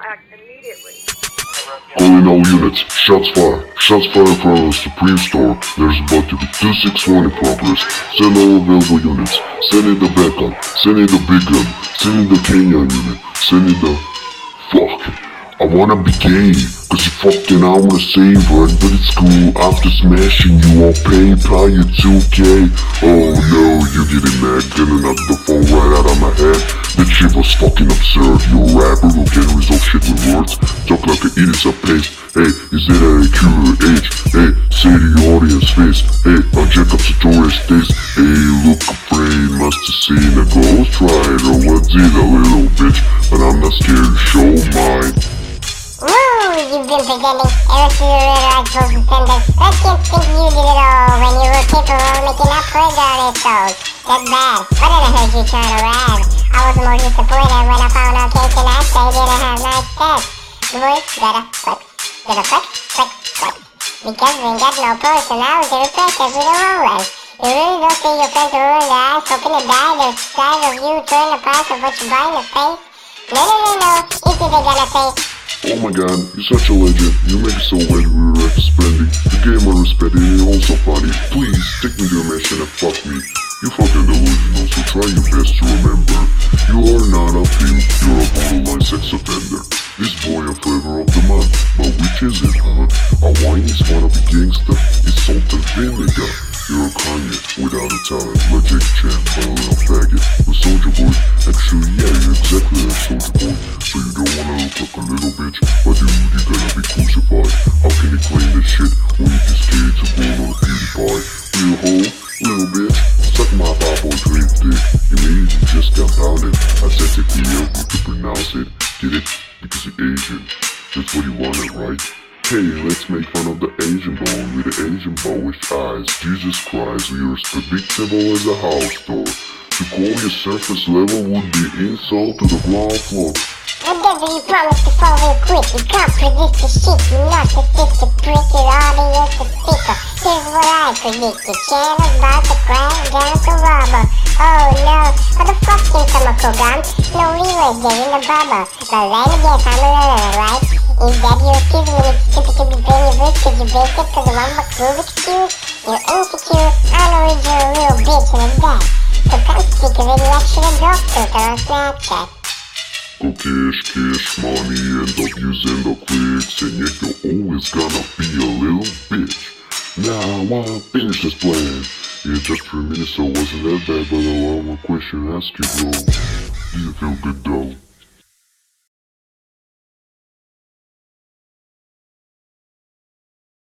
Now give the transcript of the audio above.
act immediately. Calling all units. Shots fired. Shots fired from the Supreme Store. There's about to be 261 in progress. Send all available units. Send in the backup. Send in the big gun. Send in the Kenyan unit. Send in the... Fuck. I wanna be gay, cause you fucking I wanna save her, but it's cool. After smashing you, I'll pay you 2K. Oh no, you getting mad, gonna knock the phone right out of my head. That shit was fucking absurd. You a rapper who can resolve shit with words. Talk like an idiot's a pace. Hey, is it a Q or H? Hey, say to your audience face. Hey, I'll check up Satori's days. Hey, look afraid, must have seen a ghost rider. What's it, a little bitch? But I'm not scared to show mine. Woo! You've been presenting Eric the Radioactive Contender. Let's get think you did it all when you were capable of making up for the episodes. That's bad. But then I heard you trying to rap. I was more disappointed when I found out Casey Neistat didn't have nice tests. The boys better click. Because we ain't got no personality to replace us with a role. You really don't see your friends are rolling their eyes, hoping to die. The size of you turn the price of what you buy in the face. No. It's either gonna say, oh my god, you're such a legend. You make it so well, we were splendid. The game I respect it, and also funny. Please, take me to a mission and fuck me. You fucking delusional, so try your best to remember. You are not a pimp, you're a borderline sex offender. This boy a flavor of the month, but which is it, huh? A wine is one of the gangster, it's salt and vinegar. You're a Kanye without a talent, like Jake Chan, but a little faggot. With Soulja Boy, actually yeah, you're exactly like Soulja Boy. So you don't wanna look like a little bitch, but dude, you're gonna be crucified. How can you claim this shit when you just gave to go on a PewDiePie? Little hoe, little bitch, suck my pop-boy dream dick. You mean you just got pounded? I said to be able to pronounce it, get it? Because you're Asian, that's what you wanted, right? Hey, let's make fun of the Asian boy with the Asian boyish eyes. Jesus Christ, you're as predictable as a house door. To call your surface level would be insult to the ground floor. whatever you promise to fall real quick. You can't predict the shit, you narcissistic prick. Your audience is thicker. Here's what I predict. Your channel's about to crash down to rubber. Oh no, what the fuck is a Kogan? No relays there in the bubble. But then again, I'm a learner, right? Is that your excuse when it's stupid to be playing your verse? Cause you basic cause of one groove excuse? You're insecure, I know you're a real bitch and a dad. So come speak of any extra drop filter on Snapchat. Go cash money, end up using the clicks, and yet you're always gonna be a little bitch. Now I finish this plan. Yeah, just 3 minutes, so wasn't that bad, but I have one question to ask you, bro. Do you feel good though?